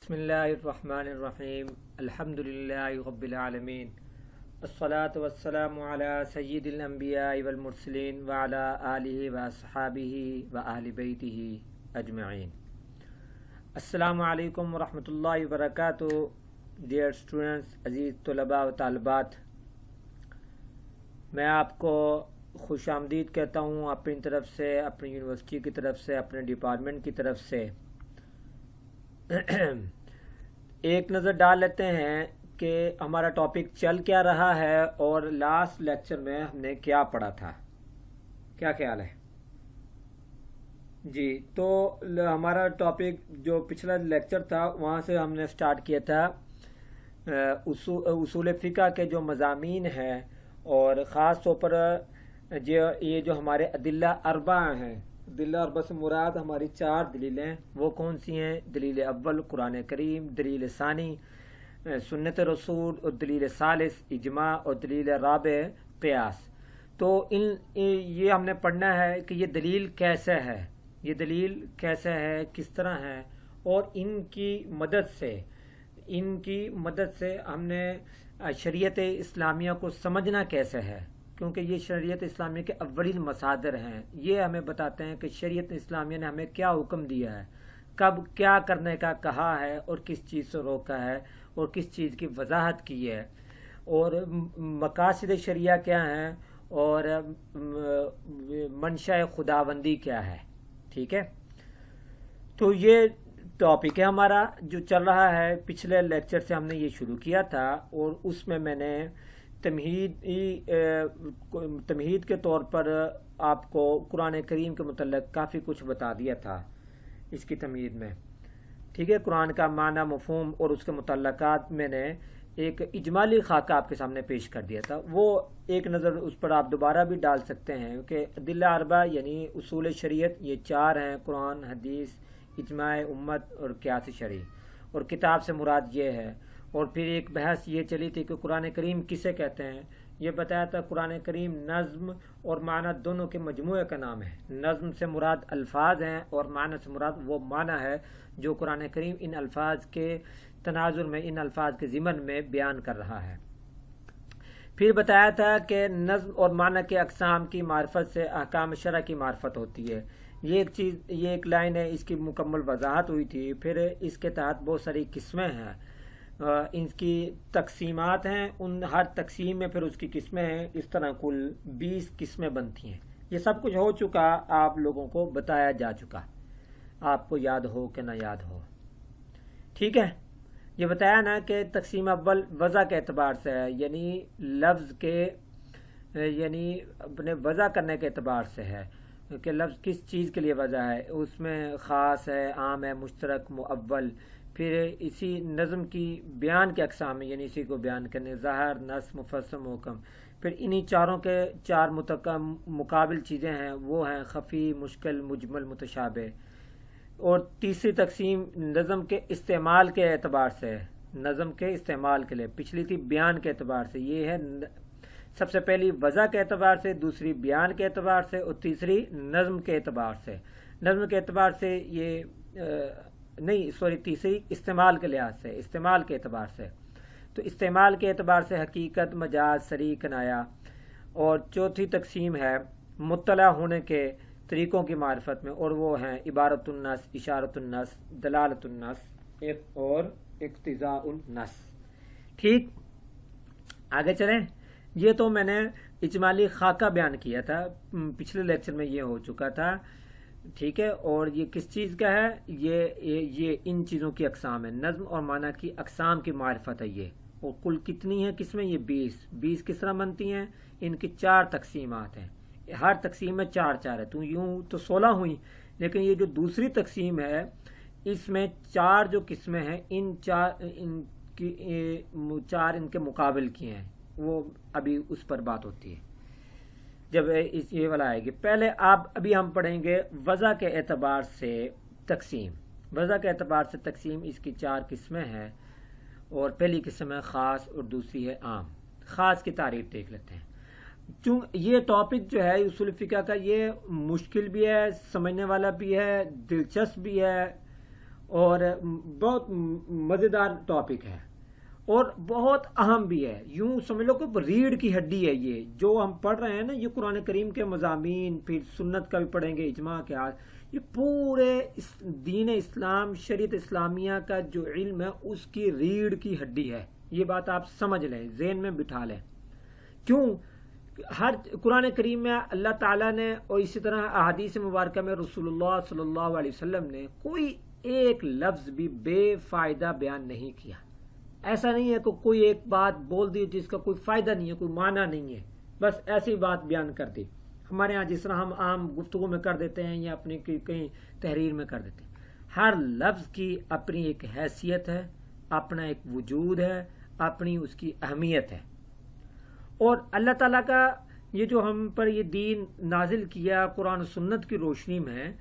بسم اللہ الرحمن الرحیم الحمد للہ رب العالمین الصلاة والسلام علی سید الانبیاء والمرسلین وعلی آلہ واصحابہ واہل بیتہ اجمعین۔ السلام علیکم ورحمۃ اللہ وبرکاتہ۔ ڈیئر اسٹوڈنٹس، عزیز طلباء و طالبات، میں آپ کو خوش آمدید کہتا ہوں اپنی طرف سے، اپنی یونیورسٹی کی طرف سے، اپنے ڈپارٹمنٹ کی طرف سے۔ ایک نظر ڈال لیتے ہیں کہ ہمارا ٹاپک چل کیا رہا ہے اور لاسٹ لیکچر میں ہم نے کیا پڑھا تھا۔ کیا خیال ہے؟ جی، تو ہمارا ٹاپک جو پچھلا لیکچر تھا وہاں سے ہم نے سٹارٹ کیا تھا اصول فقہ کے جو مضامین ہیں، اور خاص طور پر یہ جو ہمارے ادلہ اربعہ ہیں، دلیل اربع سے مراد ہماری 4 دلیلیں، وہ کون سی ہیں؟ دلیل اول قرآن کریم، دلیل ثانی سنت رسول، اور دلیل ثالث اجماع، اور دلیل رابع قیاس۔ تو یہ ہم نے پڑھنا ہے کہ یہ دلیل کیسے ہے، یہ دلیل کیسے ہے، کس طرح ہے، اور ان کی مدد سے ہم نے شریعت اسلامیہ کو سمجھنا کیسے ہے، کیونکہ یہ شریعت اسلامیہ کے اولین مصادر ہیں۔ یہ ہمیں بتاتے ہیں کہ شریعت اسلامیہ نے ہمیں کیا حکم دیا ہے، کب کیا کرنے کا کہا ہے، اور کس چیز سے روکا ہے، اور کس چیز کی وضاحت کی ہے، اور مقاصد شریعہ کیا ہیں، اور منشاء خداوندی کیا ہے۔ ٹھیک ہے، تو یہ ٹاپک ہے ہمارا جو چل رہا ہے۔ پچھلے لیکچر سے ہم نے یہ شروع کیا تھا، اور اس میں نے تمہید کے طور پر آپ کو قرآن کریم کے متعلق کافی کچھ بتا دیا تھا اس کی تمہید میں۔ ٹھیک ہے، قرآن کا معنی، مفہوم اور اس کے متعلقات میں نے ایک اجمالی خاکہ آپ کے سامنے پیش کر دیا تھا، وہ ایک نظر اس پر آپ دوبارہ بھی ڈال سکتے ہیں کہ ادلہ اربعہ یعنی اصول شریعت یہ 4 ہیں: قرآن، حدیث، اجماع امت اور قیاس شرعی، اور کتاب سے مراد یہ ہے۔ اور پھر ایک بحث یہ چلی تھی کہ قرآن کریم کسے کہتے ہیں۔ یہ بتایا تھا قرآن کریم نظم اور معنی دونوں کے مجموعے کا نام ہے۔ نظم سے مراد الفاظ ہیں، اور معنی سے مراد وہ معنی ہے جو قرآن کریم ان الفاظ کے تناظر میں، ان الفاظ کے ضمن میں بیان کر رہا ہے۔ پھر بتایا تھا کہ نظم اور معنی کے اقسام کی معرفت سے احکام شرع کی معرفت ہوتی ہے۔ یہ ایک لائن ہے، اس کی مکمل وضاحت ہوئی تھی۔ پھر اس کے تحت بہت ساری قسمیں ہیں، ان کی تقسیمات ہیں، ان ہر تقسیم میں پھر اس کی قسمیں ہیں، اس طرح کل 20 قسمیں بنتی ہیں۔ یہ سب کچھ ہو چکا، آپ لوگوں کو بتایا جا چکا، آپ کو یاد ہو کہ نہ یاد ہو۔ ٹھیک ہے، یہ بتایا نا کہ تقسیم اول وضع کے اعتبار سے ہے، یعنی لفظ کے، یعنی اپنے وضع کرنے کے اعتبار سے ہے کہ لفظ کس چیز کے لیے وضع ہے، اس میں خاص ہے، عام ہے، مشترک، مؤول۔ پھر اسی نظم کی بیان کے اقسام میں، یعنی اسی کو بیان کرنے، ظاہر، نص، مفسر، محکم۔ پھر انہی چاروں کے 4 مقابل چیزیں ہیں، وہ ہیں خفی، مشکل، مجمل، متشابہ۔ اور تیسری تقسیم نظم کے استعمال کے اعتبار سے ہے، نظم کے استعمال کے لیے۔ پچھلی تھی بیان کے اعتبار سے، یہ ہے سب سے پہلی وضع کے اعتبار سے، دوسری بیان کے اعتبار سے، اور تیسری نظم کے اعتبار سے۔ نظم کے اعتبار سے تیسری استعمال کے لحاظ سے، استعمال کے اعتبار سے۔ تو استعمال کے اعتبار سے حقیقت، مجاز، صریح، کنایہ۔ اور چوتھی تقسیم ہے مطلع ہونے کے طریقوں کی معرفت میں، اور وہ ہیں عبارت النص، اشارت النص، دلالت النص اور اقتضاء النص۔ ٹھیک، آگے چلیں۔ یہ تو میں نے اجمالی خاکہ بیان کیا تھا، پچھلے لیکچر میں یہ ہو چکا تھا۔ ٹھیک ہے، اور یہ کس چیز کا ہے؟ یہ ان چیزوں کی اقسام ہے، نظم اور معنی کی اقسام کی معرفت ہے یہ۔ اور کل کتنی ہیں قسمیں؟ یہ 20 کس طرح بنتی ہیں؟ ان کی 4 تقسیمات ہیں، ہر تقسیم میں 4 ہے، تو یوں تو 16 ہوئی، لیکن یہ جو دوسری تقسیم ہے اس میں 4 جو قسمیں ہیں، ان 4 ان کے مقابل کی ہیں، وہ ابھی اس پر بات ہوتی ہے جب یہ والا آئے گی۔ پہلے ابھی ہم پڑھیں گے وضع کے اعتبار سے تقسیم۔ وضع کے اعتبار سے تقسیم اس کی 4 قسمیں ہیں، اور پہلی قسم ہے خاص اور دوسری ہے عام۔ خاص کی تعریف دیکھ لیتے ہیں۔ یہ ٹاپک جو ہے اصول فقہ کا، یہ مشکل بھی ہے، سمجھنے والا بھی ہے، دلچسپ بھی ہے، اور بہت مزیدار ٹاپک ہے اور بہت اہم بھی ہے. یوں سمجھ لو کہ ریڑھ کی ہڈی ہے. یہ جو ہم پڑھ رہے ہیں نا، یہ قرآن کریم کے مضامین، پھر سنت کا بھی پڑھیں گے، اجماع کے آج یہ پورے دین اسلام، شریعت اسلامیہ کا جو علم ہے اس کی ریڑھ کی ہڈی ہے. یہ بات آپ سمجھ لیں، ذہن میں بٹھا لیں. کیوں؟ ہر قرآن کریم میں اللہ تعالیٰ نے اور اسی طرح احادیث مبارکہ میں رسول اللہ صلی اللہ علیہ وسلم نے کوئی ایک لفظ بھی بے فائدہ بیان نہیں کیا. ایسا نہیں ہے کہ کوئی ایک بات بول دی جس کا کوئی فائدہ نہیں ہے، کوئی معنی نہیں ہے، بس ایسی بات بیان کر دی. ہمارے ہاں جس طرح ہم عام گفتگو میں کر دیتے ہیں یا اپنی کہیں تحریر میں کر دیتے ہیں. ہر لفظ کی اپنی ایک حیثیت ہے، اپنا ایک وجود ہے، اپنی اس کی اہمیت ہے. اور اللہ تعالیٰ کا یہ جو ہم پر یہ دین نازل کیا قرآن و سنت کی روشنی میں،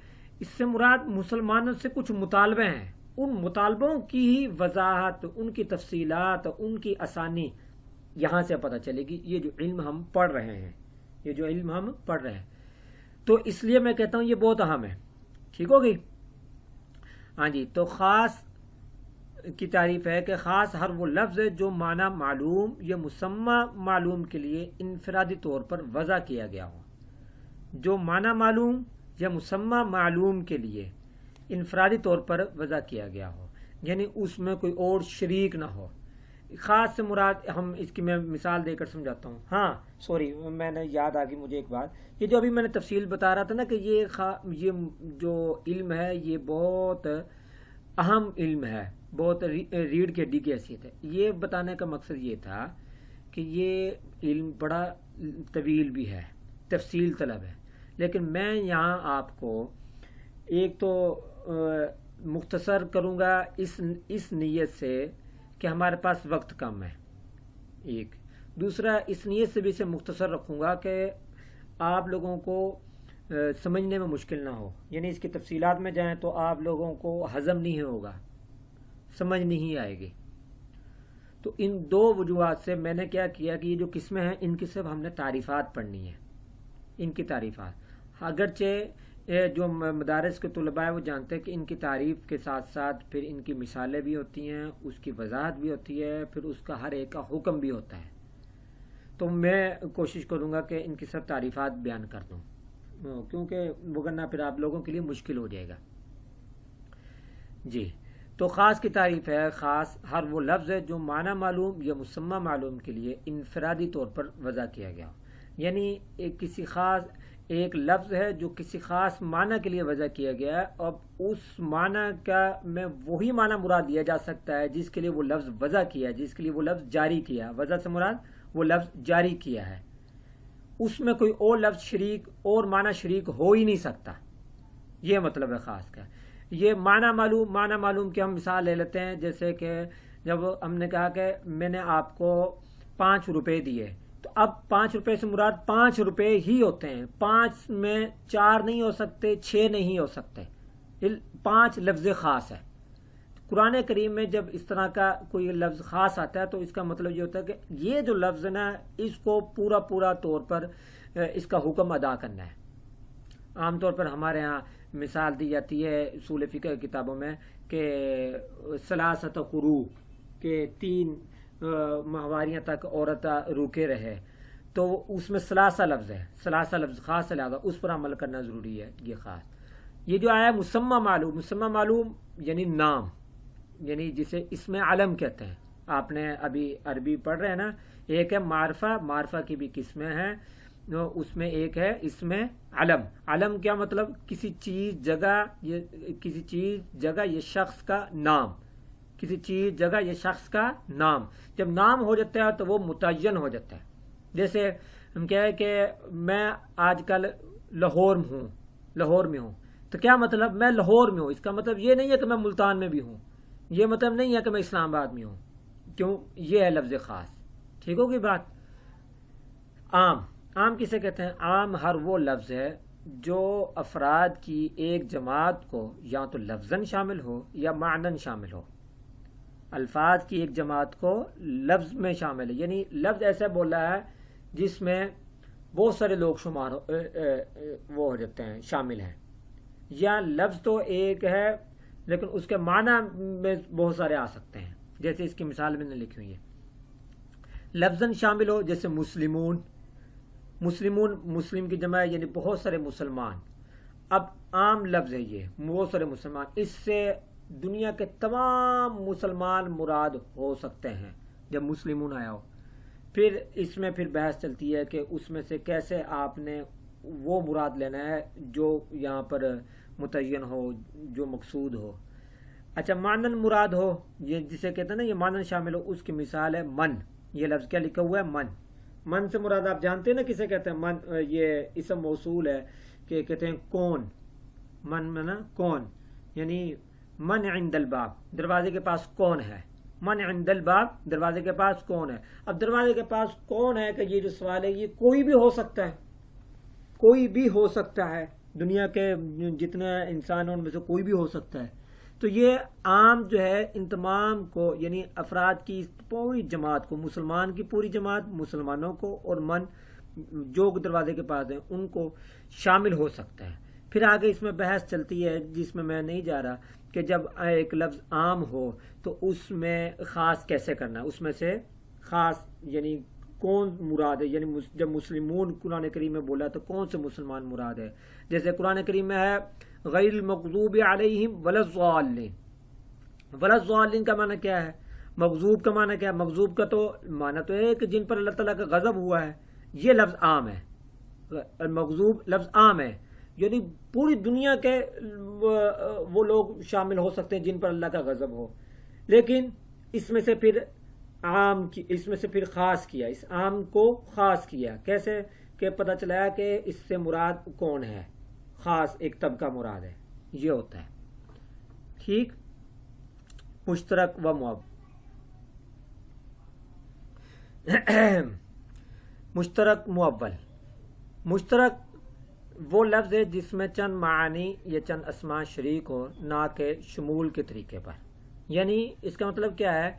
اس سے مراد مسلمانوں سے کچھ مطالبے ہیں. ان مطالبوں کی ہی وضاحت، ان کی تفصیلات، ان کی آسانی یہاں سے پتہ چلے گی. یہ جو علم ہم پڑھ رہے ہیں، یہ جو علم ہم پڑھ رہے ہیں، تو اس لیے میں کہتا ہوں یہ بہت اہم ہے. ٹھیک ہوگی؟ ہاں جی. تو خاص کی تعریف ہے کہ خاص ہر وہ لفظ ہے جو معنی معلوم یا مسمى معلوم کے لیے انفرادی طور پر وضع کیا گیا ہو. جو معنی معلوم یا مسمى معلوم کے لیے انفرادی طور پر وضع کیا گیا ہو، یعنی اس میں کوئی اور شریک نہ ہو. خاص سے مراد ہم اس کی میں مثال دے کر سمجھاتا ہوں. ہاں سوری، میں نے یاد آ گئی مجھے ایک بات. یہ جو ابھی میں نے تفصیل بتا رہا تھا نا کہ یہ جو علم ہے یہ بہت اہم علم ہے، بہت ریڑھ کی ہڈی کی حیثیت ہے. یہ بتانے کا مقصد یہ تھا کہ یہ علم بڑا طویل بھی ہے، تفصیل طلب ہے. لیکن میں یہاں آپ کو ایک تو مختصر کروں گا اس نیت سے کہ ہمارے پاس وقت کم ہے، ایک. دوسرا اس نیت سے بھی اسے مختصر رکھوں گا کہ آپ لوگوں کو سمجھنے میں مشکل نہ ہو. یعنی اس کی تفصیلات میں جائیں تو آپ لوگوں کو ہضم نہیں ہوگا، سمجھ نہیں آئے گی. تو ان دو وجوہات سے میں نے کیا کیا کہ یہ جو قسمیں ہیں ان کی صرف ہم نے تعریفات پڑھنی ہے، ان کی تعریفات. اگرچہ جو مدارس کے طلباء وہ جانتے ہیں کہ ان کی تعریف کے ساتھ ساتھ پھر ان کی مثالیں بھی ہوتی ہیں، اس کی وضاحت بھی ہوتی ہے، پھر اس کا ہر ایک کا حکم بھی ہوتا ہے. تو میں کوشش کروں گا کہ ان کی سب تعریفات بیان کر دوں، کیونکہ وگرنہ پھر آپ لوگوں کے لیے مشکل ہو جائے گا. جی. تو خاص کی تعریف ہے خاص ہر وہ لفظ ہے جو معنی معلوم یا مسمى معلوم کے لیے انفرادی طور پر وضع کیا گیا ہو. یعنی کسی خاص ایک لفظ ہے جو کسی خاص معنی کے لیے وضع کیا گیا ہے. اب اس معنی کا میں وہی معنی مراد دیا جا سکتا ہے جس کے لیے وہ لفظ وضع کیا ہے، جس کے لیے وہ لفظ جاری کیا ہے. وضع سے مراد وہ لفظ جاری کیا ہے، اس میں کوئی اور لفظ شریک اور معنی شریک ہو ہی نہیں سکتا. یہ مطلب ہے خاص کا. یہ معنی معلوم کی ہم مثال لے لیتے ہیں. جیسے کہ جب ہم نے کہا کہ میں نے آپ کو 5 روپے دیے، تو اب 5 روپے سے مراد 5 روپے ہی ہوتے ہیں. 5 میں 4 نہیں ہو سکتے، 6 نہیں ہو سکتے. 5 لفظ خاص ہے. قرآن کریم میں جب اس طرح کا کوئی لفظ خاص آتا ہے تو اس کا مطلب یہ ہوتا ہے کہ یہ جو لفظ نا اس کو پورا طور پر اس کا حکم ادا کرنا ہے. عام طور پر ہمارے ہاں مثال دی جاتی ہے اصول فقہ کتابوں میں کہ ثلاثۃ قروء، کہ 3 ماہواریاں تک عورت روکے رہے. تو اس میں ثلاثہ لفظ ہے، ثلاثہ لفظ خاص ہے، لہذا اس پر عمل کرنا ضروری ہے. یہ خاص. یہ جو آیا مسمى معلوم یعنی نام، یعنی جسے اسم علم کہتے ہیں. آپ نے ابھی عربی پڑھ رہے ہیں نا. ایک ہے معرفہ کی بھی قسمیں ہیں. اس میں ایک ہے اسم علم. علم کیا مطلب؟ کسی چیز جگہ یا شخص کا نام. کسی چیز جگہ یا شخص کا نام جب نام ہو جاتا ہے تو وہ متعین ہو جاتا ہے. جیسے ہم کہیں کہ میں آج کل لاہور میں ہوں. تو کیا مطلب؟ میں لاہور میں ہوں. اس کا مطلب یہ نہیں ہے کہ میں ملتان میں بھی ہوں، یہ مطلب نہیں ہے کہ میں اسلام آباد میں ہوں. کیوں؟ یہ ہے لفظ خاص. ٹھیک ہوگی بات. عام کسے کہتے ہیں؟ عام ہر وہ لفظ ہے جو افراد کی ایک جماعت کو یا تو لفظاً شامل ہو یا معناً شامل ہو. الفاظ کی ایک جماعت کو لفظ میں شامل ہے، یعنی لفظ ایسا بولا ہے جس میں بہت سارے لوگ شمار وہ ہو جاتے ہیں، شامل ہیں. یا لفظ تو ایک ہے لیکن اس کے معنی میں بہت سارے آ سکتے ہیں، جیسے اس کی مثال میں نے لکھی ہوئی ہے۔ لفظاً شامل ہو، جیسے مسلمون، مسلم کی جمع ہے، یعنی بہت سارے مسلمان۔ اب عام لفظ ہے یہ، بہت سارے مسلمان، اس سے دنیا کے تمام مسلمان مراد ہو سکتے ہیں جب مسلمون آیا ہو۔ پھر اس میں پھر بحث چلتی ہے کہ اس میں سے کیسے آپ نے وہ مراد لینا ہے جو یہاں پر متعین ہو، جو مقصود ہو۔ اچھا، مانن مراد ہو، یہ جسے کہتے ہیں نا یہ مانن شامل ہو، اس کی مثال ہے من۔ یہ لفظ کیا لکھا ہوا ہے؟ من۔ من سے مراد آپ جانتے ہیں نا کسے کہتے ہیں؟ من یہ اسم موصول ہے کہ کہتے ہیں کون، من میں نا کون، یعنی من عند الباب، دروازے کے پاس کون ہے، من عند الباب، دروازے کے پاس کون ہے۔ اب دروازے کے پاس کون ہے کہ یہ جو سوال ہے یہ کوئی بھی ہو سکتا ہے، کوئی بھی ہو سکتا ہے، دنیا کے جتنے انسان ہیں ان میں سے کوئی بھی ہو سکتا ہے۔ تو یہ عام جو ہے ان تمام کو، یعنی افراد کی پوری جماعت کو، مسلمان کی پوری جماعت، مسلمانوں کو اور من جو دروازے کے پاس ہیں ان کو شامل ہو سکتا ہے۔ پھر آگے اس میں بحث چلتی ہے جس میں نہیں جا رہا کہ جب ایک لفظ عام ہو تو اس میں خاص کیسے کرنا ہے، اس میں سے خاص یعنی کون مراد ہے، یعنی جب مسلمون قرآن کریم میں بولا تو کون سے مسلمان مراد ہے۔ جیسے قرآن کریم میں ہے غیر المغضوب علیہم ولا الضالین۔ ولا الضالین کا معنی کیا ہے؟ مغضوب کا معنی کیا ہے؟ مغضوب کا تو معنی تو ہے کہ جن پر اللہ تعالیٰ کا غضب ہوا ہے، یہ لفظ عام ہے۔ مغضوب لفظ عام ہے، یعنی پوری دنیا کے وہ لوگ شامل ہو سکتے ہیں جن پر اللہ کا غضب ہو، لیکن اس میں سے پھر عام کی، اس میں سے پھر خاص کیا، اس عام کو خاص کیا۔ کیسے کہ پتہ چلا کہ اس سے مراد کون ہے، خاص ایک طبقہ مراد ہے، یہ ہوتا ہے۔ ٹھیک، مشترک و معول۔ مشترک معول، مشترک وہ لفظ ہے جس میں چند معانی یا چند اسماء شریک ہو، نہ کہ شمول کے طریقے پر۔ یعنی اس کا مطلب کیا ہے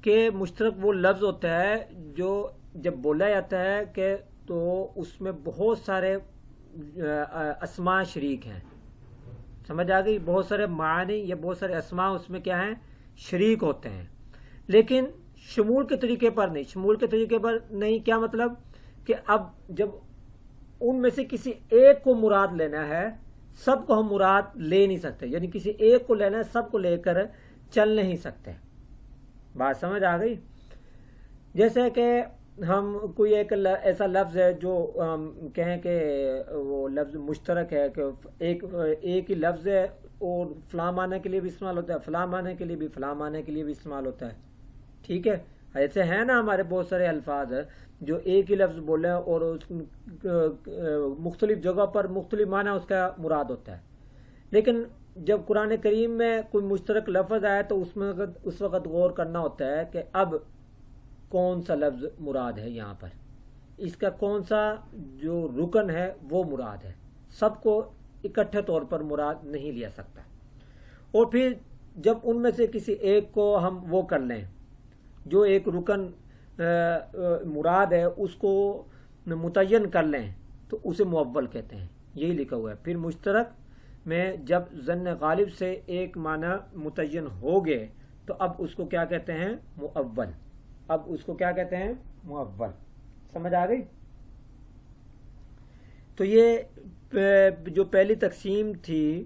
کہ مشترک وہ لفظ ہوتا ہے جو جب بولا جاتا ہے کہ تو اس میں بہت سارے اسماء شریک ہیں، سمجھ آ گئی؟ بہت سارے معانی یا بہت سارے اسماء اس میں کیا ہیں؟ شریک ہوتے ہیں، لیکن شمول کے طریقے پر نہیں۔ شمول کے طریقے پر نہیں، کیا مطلب کہ اب جب ان میں سے کسی ایک کو مراد لینا ہے، سب کو ہم مراد لے نہیں سکتے، یعنی کسی ایک کو لینا ہے، سب کو لے کر چل نہیں سکتے۔ بات سمجھ آ گئی؟ جیسے کہ ہم کوئی ایک ایسا لفظ ہے جو کہیں کہ وہ لفظ مشترک ہے، کہ ایک ہی لفظ ہے اور فلاں معنی کے لیے بھی استعمال ہوتا ہے، فلاں معنی کے لیے بھی، فلاں معنی کے لیے بھی استعمال ہوتا ہے۔ ٹھیک ہے، ایسے ہیں نا ہمارے بہت سارے الفاظ جو ایک ہی لفظ بولے اور مختلف جگہ پر مختلف معنی اس کا مراد ہوتا ہے، لیکن جب قرآن کریم میں کوئی مشترک لفظ آئے تو اس وقت غور کرنا ہوتا ہے کہ اب کون سا لفظ مراد ہے، یہاں پر اس کا کون سا جو رکن ہے وہ مراد ہے، سب کو اکٹھے طور پر مراد نہیں لیا سکتا۔ اور پھر جب ان میں سے کسی ایک کو ہم وہ کر لیں جو ایک رکن مراد ہے، اس کو متعین کر لیں تو اسے معول کہتے ہیں، یہی لکھا ہوا ہے۔ پھر مشترک میں جب ظن غالب سے ایک معنی متعین ہو گئے تو اب اس کو کیا کہتے ہیں؟ معول۔ اب اس کو کیا کہتے ہیں؟ معول۔ سمجھ آ گئی؟ تو یہ جو پہلی تقسیم تھی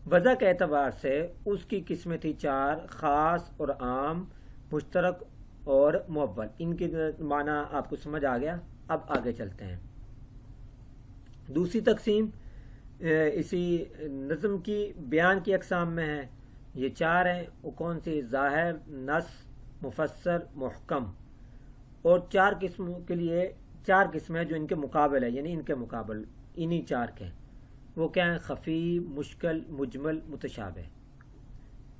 وضع کے اعتبار سے، اس کی قسمیں تھی 4: خاص اور عام، مشترک اور معول۔ ان کے معنی آپ کو سمجھ آ گیا۔ اب آگے چلتے ہیں۔ دوسری تقسیم اسی نظم کی بیان کی اقسام میں ہے، یہ 4 ہیں۔ وہ کون سی؟ ظاہر، نص، مفسر، محکم۔ اور 4 قسموں کے لیے 4 قسمیں جو ان کے مقابل ہے، یعنی ان کے مقابل انہی 4 کے، وہ کیا ہیں؟ خفی، مشکل، مجمل، متشابہ۔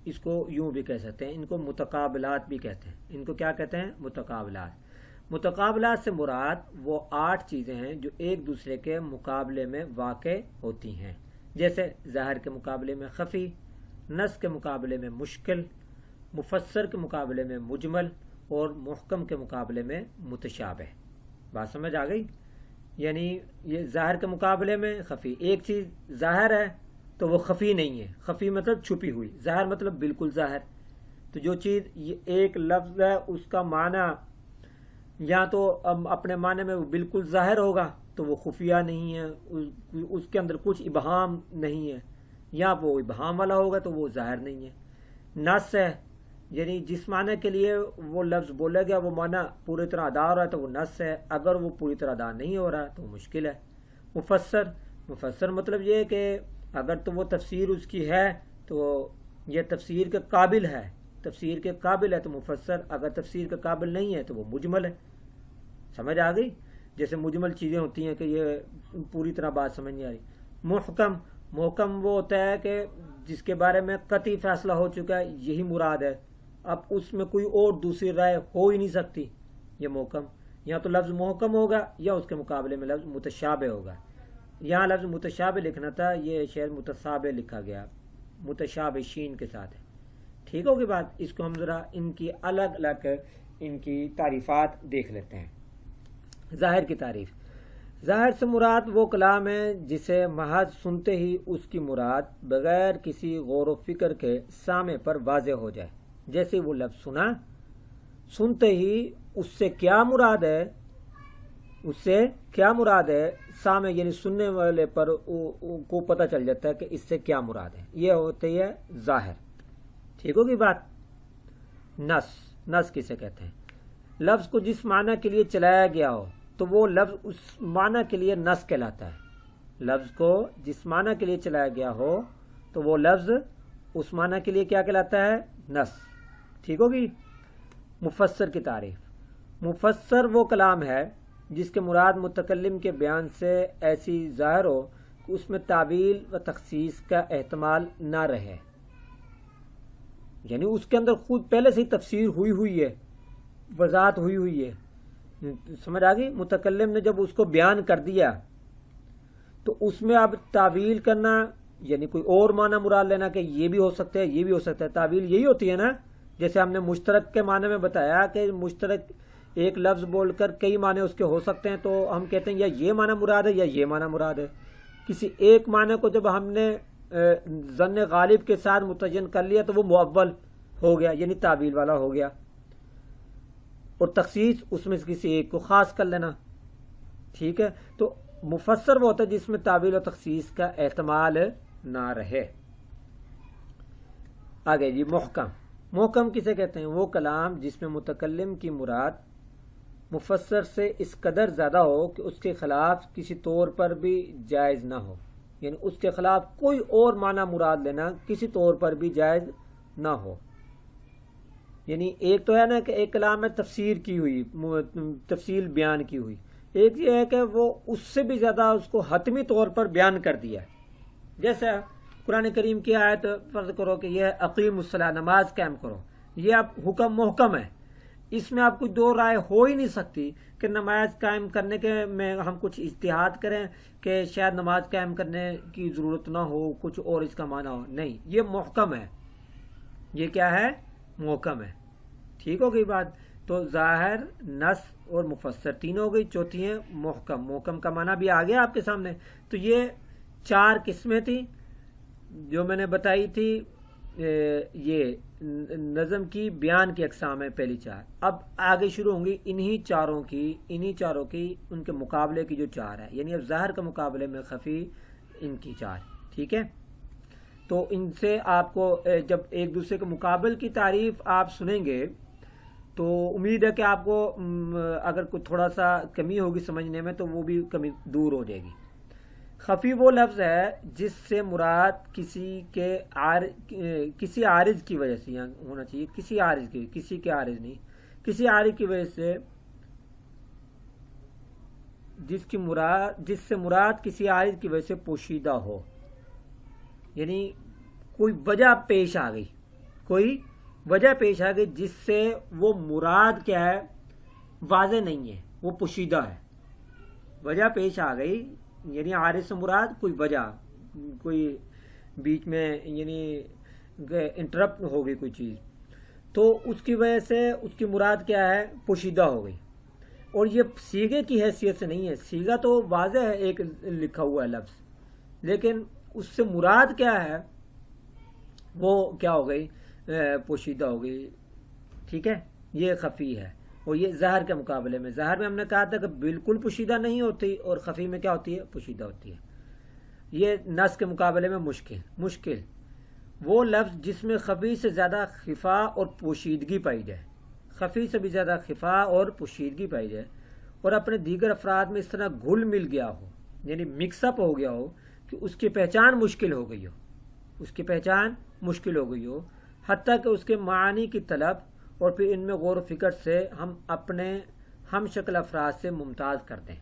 اس کو یوں بھی کہہ سکتے ہیں، ان کو متقابلات بھی کہتے ہیں۔ ان کو کیا کہتے ہیں؟ متقابلات۔ متقابلات سے مراد وہ 8 چیزیں ہیں جو ایک دوسرے کے مقابلے میں واقع ہوتی ہیں، جیسے ظاہر کے مقابلے میں خفی، نص کے مقابلے میں مشکل، مفسر کے مقابلے میں مجمل اور محکم کے مقابلے میں متشابہ۔ بات سمجھ آ گئی؟ یعنی یہ ظاہر کے مقابلے میں خفی، ایک چیز ظاہر ہے تو وہ خفی نہیں ہے. خفی مطلب چھپی ہوئی، ظاہر مطلب بالکل ظاہر. تو جو چیز ایک لفظ ہے اس کا معنی یا تو اپنے معنی میں وہ بالکل ظاہر ہوگا تو وہ خفیہ نہیں ہے، اس کے اندر کچھ ابہام نہیں ہے، یا وہ ابہام والا ہوگا تو وہ ظاہر نہیں ہے. نص ہے، یعنی جس معنی کے لیے وہ لفظ بولا گیا وہ معنی پوری طرح ادا ہو رہا ہے تو وہ نص ہے، اگر وہ پوری طرح ادا نہیں ہو رہا تو وہ مشکل ہے. مفسر مطلب یہ ہے کہ اگر تو وہ تفسیر اس کی ہے تو یہ تفسیر کے قابل ہے، تفسیر کے قابل ہے تو مفسر، اگر تفسیر کے قابل نہیں ہے تو وہ مجمل ہے. سمجھ آ گئی؟ جیسے مجمل چیزیں ہوتی ہیں کہ یہ پوری طرح بات سمجھ نہیں آ رہی. محکم وہ ہوتا ہے کہ جس کے بارے میں قطعی فیصلہ ہو چکا ہے یہی مراد ہے، اب اس میں کوئی اور دوسری رائے ہو ہی نہیں سکتی. یہ محکم، یا تو لفظ محکم ہوگا یا اس کے مقابلے میں لفظ متشابہ ہوگا. یہاں لفظ متشابہ لکھنا تھا، یہ شاید متصابہ لکھا گیا، متشابہ شین کے ساتھ ہے. ٹھیک ہوگی بات؟ اس کو ہم ذرا ان کی الگ الگ ان کی تعریفات دیکھ لیتے ہیں. ظاہر کی تعریف. ظاہر سے مراد وہ کلام ہے جسے محض سنتے ہی اس کی مراد بغیر کسی غور و فکر کے سامع پر واضح ہو جائے. جیسے وہ لفظ سنا، سنتے ہی اس سے کیا مراد ہے، سامع یعنی سننے والے پر کو پتہ چل جاتا ہے کہ اس سے کیا مراد ہے. یہ ہوتی ہے ظاہر. ٹھیک ہوگی بات؟ نص کسے کہتے ہیں؟ لفظ کو جس معنی کے لیے چلایا گیا ہو تو وہ لفظ اس معنی کے لیے نص کہلاتا ہے. لفظ کو جس معنی کے لیے چلایا گیا ہو تو وہ لفظ اس معنی کے لیے کیا کہلاتا ہے؟ نص. ٹھیک ہوگی؟ مفسر کی تعریف. مفسر وہ کلام ہے جس کے مراد متکلم کے بیان سے ایسی ظاہر ہو کہ اس میں تعویل و تخصیص کا احتمال نہ رہے، یعنی اس کے اندر خود پہلے سے ہی تفسیر ہوئی ہے، وضاحت ہوئی ہے. سمجھ آ گئی؟ متکلم نے جب اس کو بیان کر دیا تو اس میں اب تعویل کرنا یعنی کوئی اور معنی مراد لینا کہ یہ بھی ہو سکتا ہے یہ بھی ہو سکتا ہے. تعویل یہی ہوتی ہے نا، جیسے ہم نے مشترک کے معنی میں بتایا کہ مشترک ایک لفظ بول کر کئی معنی اس کے ہو سکتے ہیں، تو ہم کہتے ہیں یا یہ معنی مراد ہے یا یہ معنی مراد ہے. کسی ایک معنی کو جب ہم نے ظن غالب کے ساتھ متعین کر لیا تو وہ مؤول ہو گیا، یعنی تعویل والا ہو گیا. اور تخصیص اس میں سے کسی ایک کو خاص کر لینا. ٹھیک ہے؟ تو مفسر وہ ہوتا ہے جس میں تعویل و تخصیص کا احتمال نہ رہے. آگے جی محکم کسے کہتے ہیں؟ وہ کلام جس میں متکلم کی مراد مفسر سے اس قدر زیادہ ہو کہ اس کے خلاف کسی طور پر بھی جائز نہ ہو، یعنی اس کے خلاف کوئی اور معنی مراد لینا کسی طور پر بھی جائز نہ ہو. یعنی ایک تو ہے نا کہ ایک کلام میں تفسیر کی ہوئی، تفصیل بیان کی ہوئی، ایک یہ ہے کہ وہ اس سے بھی زیادہ اس کو حتمی طور پر بیان کر دیا. جیسے قرآن کریم کی آیت فرض کرو کہ یہ اقیم الصلاۃ، نماز قائم کرو، یہ اب حکم محکم ہے، اس میں آپ کوئی دو رائے ہو ہی نہیں سکتی کہ نماز قائم کرنے کے میں ہم کچھ اجتہاد کریں کہ شاید نماز قائم کرنے کی ضرورت نہ ہو، کچھ اور اس کا معنی ہو. نہیں، یہ محکم ہے. یہ کیا ہے؟ محکم ہے. ٹھیک ہو گئی بات؟ تو ظاہر، نص اور مفسر تین ہو گئی. چوتھی ہے محکم کا معنی بھی آ گیا آپ کے سامنے. تو یہ 4 قسمیں تھیں جو میں نے بتائی تھی. یہ نظم کی بیان کی اقسام ہے پہلی 4. اب آگے شروع ہوں گی انہی چاروں کی ان کے مقابلے کی جو 4 ہے، یعنی اب ظاہر کے مقابلے میں خفی ان کی 4. ٹھیک ہے؟ تو ان سے آپ کو جب ایک دوسرے کے مقابل کی تعریف آپ سنیں گے تو امید ہے کہ آپ کو اگر کوئی تھوڑا سا کمی ہوگی سمجھنے میں تو وہ بھی کمی دور ہو جائے گی. خفی وہ لفظ ہے جس سے مراد کسی عارض کی وجہ سے ہونا چاہیے، کسی عارض کی وجہ سے جس سے مراد کسی عارض کی وجہ سے پوشیدہ ہو، یعنی کوئی وجہ پیش آ گئی جس سے وہ مراد کیا ہے؟ واضح نہیں ہے، وہ پوشیدہ ہے. وجہ پیش آ گئی یعنی عارض سے مراد کوئی وجہ، کوئی بیچ میں یعنی انٹرپٹ ہو گئی کوئی چیز، تو اس کی وجہ سے اس کی مراد کیا ہے؟ پوشیدہ ہو گئی. اور یہ صیغے کی حیثیت سے نہیں ہے، صیغہ تو واضح ہے، ایک لکھا ہوا ہے لفظ، لیکن اس سے مراد کیا ہے وہ کیا ہو گئی، پوشیدہ ہو گئی، ٹھیک ہے، یہ خفی ہے۔ اور یہ ظاہر کے مقابلے میں، ظاہر میں ہم نے کہا تھا کہ بالکل پوشیدہ نہیں ہوتی، اور خفی میں کیا ہوتی ہے، پوشیدہ ہوتی ہے۔ یہ نص کے مقابلے میں مشکل وہ لفظ جس میں خفی سے زیادہ خفا اور پوشیدگی پائی جائے، خفی سے بھی زیادہ خفا اور پوشیدگی پائی جائے، اور اپنے دیگر افراد میں اس طرح گھل مل گیا ہو، یعنی مکس اپ ہو گیا ہو کہ اس کی پہچان مشکل ہو گئی ہو، اس کی پہچان مشکل ہو گئی ہو، حتیٰ کہ اس کے معانی کی طلب اور پھر ان میں غور و فکر سے ہم اپنے ہم شکل افراد سے ممتاز کرتے ہیں۔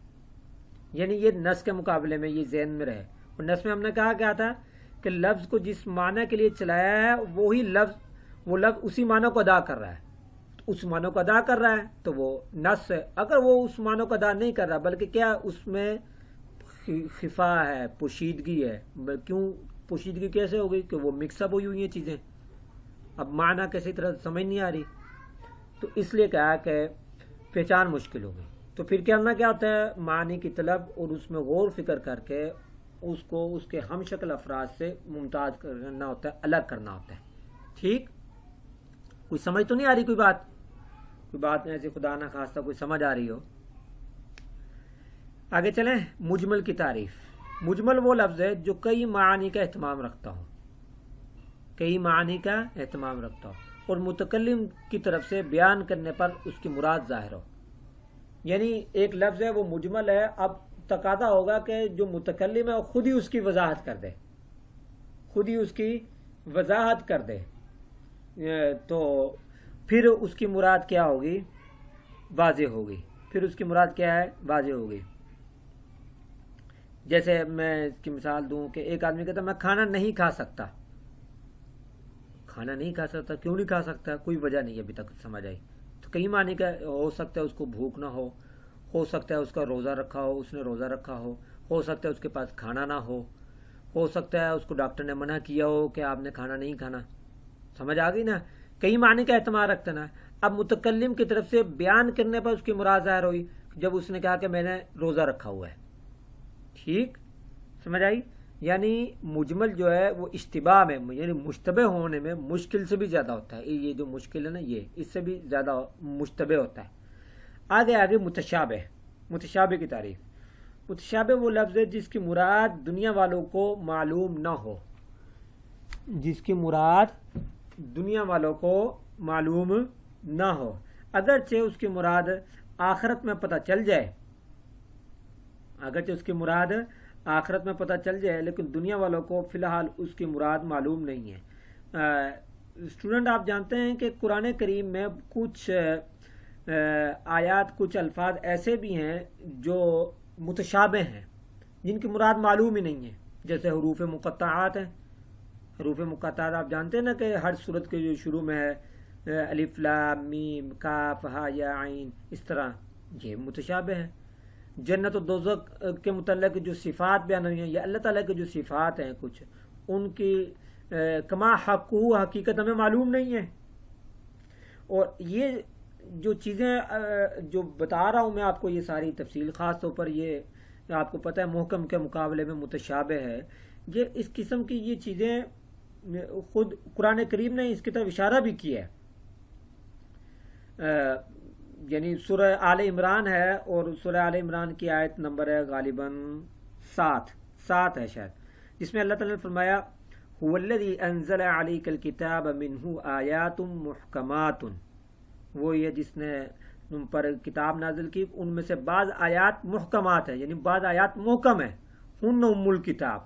یعنی یہ نص کے مقابلے میں یہ ذہن میں رہے۔ اور نص میں ہم نے کہا کیا تھا کہ لفظ کو جس معنی کے لیے چلایا ہے وہی لفظ، وہ لفظ اسی معنی کو ادا کر رہا ہے، تو اس معنی کو ادا کر رہا ہے تو وہ نص ہے۔ اگر وہ اس معنی کو ادا نہیں کر رہا بلکہ کیا اس میں خفا ہے، پوشیدگی ہے، کیوں پوشیدگی کیسے ہو گئی کہ وہ مکس اپ ہوئی ہیں چیزیں، اب معنی کسی طرح سمجھ نہیں آ رہی، تو اس لیے کہا کہ پہچان مشکل ہو گئی۔ تو پھر کرنا کیا ہوتا ہے، معنی کی طلب اور اس میں غور فکر کر کے اس کو اس کے ہم شکل افراد سے ممتاز کرنا ہوتا ہے، الگ کرنا ہوتا ہے۔ ٹھیک، کوئی سمجھ تو نہیں آ رہی، کوئی بات ایسی خدا نہ خواستہ کوئی سمجھ آ رہی ہو؟ آگے چلیں، مجمل کی تعریف۔ مجمل وہ لفظ ہے جو کئی معانی کا اہتمام رکھتا ہو، کئی معانی کا اہتمام رکھتا ہو اور متکلم کی طرف سے بیان کرنے پر اس کی مراد ظاہر ہو۔ یعنی ایک لفظ ہے وہ مجمل ہے، اب تقاضا ہوگا کہ جو متکلم ہے وہ خود ہی اس کی وضاحت کر دے، خود ہی اس کی وضاحت کر دے، تو پھر اس کی مراد کیا ہوگی، واضح ہوگی، پھر اس کی مراد کیا ہے، واضح ہوگی۔ جیسے میں اس کی مثال دوں کہ ایک آدمی کہتا ہے میں کھانا نہیں کھا سکتا، کھانا نہیں کھا سکتا، کیوں نہیں کھا سکتا، کوئی وجہ نہیں ابھی تک سمجھ آئی، تو کئی معنی کا ہو سکتا ہے اس کو بھوک نہ ہو سکتا ہے اس کا روزہ رکھا ہو، اس نے روزہ رکھا ہو سکتا ہے اس کے پاس کھانا نہ ہو سکتا ہے اس کو ڈاکٹر نے منع کیا ہو کہ آپ نے کھانا نہیں کھانا، سمجھ آ گئی نا، کئی معنی کا اہتمام رکھتا نا۔ اب متکلم کی طرف سے بیان کرنے پر اس کی مراد ظاہر ہوئی، جب اس نے کہا کہ میں نے روزہ رکھا ہوا ہے، ٹھیک، سمجھ آئی؟ یعنی مجمل جو ہے وہ اشتباہ میں، یعنی مشتبہ ہونے میں مشکل سے بھی زیادہ ہوتا ہے، یہ جو مشکل ہے نا یہ اس سے بھی زیادہ مشتبہ ہوتا ہے۔ آگے متشابہ کی تعریف۔ متشابہ وہ لفظ ہے جس کی مراد دنیا والوں کو معلوم نہ ہو، جس کی مراد دنیا والوں کو معلوم نہ ہو، اگرچہ اس کی مراد آخرت میں پتہ چل جائے، اگرچہ اس کی مراد آخرت میں پتہ چل جائے لیکن دنیا والوں کو فی الحال اس کی مراد معلوم نہیں ہے۔ اسٹوڈنٹ آپ جانتے ہیں کہ قرآن کریم میں کچھ آیات، کچھ الفاظ ایسے بھی ہیں جو متشابہ ہیں، جن کی مراد معلوم ہی نہیں ہے، جیسے حروف مقطعات ہیں۔ حروف مقطعات آپ جانتے ہیں نا کہ ہر سورت کے جو شروع میں ہے الف لام میم کاف ہا یا عین، اس طرح یہ متشابہ ہیں۔ جنت و دوزخ کے متعلق جو صفات بیان ہوئی ہیں یا اللہ تعالیٰ کی جو صفات ہیں کچھ، ان کی کما حق حقیقت ہمیں معلوم نہیں ہے۔ اور یہ جو چیزیں جو بتا رہا ہوں میں آپ کو، یہ ساری تفصیل، خاص طور پر یہ آپ کو پتہ ہے محکم کے مقابلے میں متشابہ ہے، یہ اس قسم کی یہ چیزیں خود قرآن کریم نے اس کی طرف اشارہ بھی کیا ہے۔ یعنی سورہ آل عمران ہے، اور سورہ آل عمران کی آیت نمبر ہے غالباً 7 ہے شاید، جس میں اللہ تعالیٰ نے فرمایا هو الذی انزل علیک الکتاب منہ آیات محکمات، وہ یہ جس نے ان پر کتاب نازل کی، ان میں سے بعض آیات محکمات ہیں، یعنی بعض آیات محکم ہیں، ہن ام الکتاب،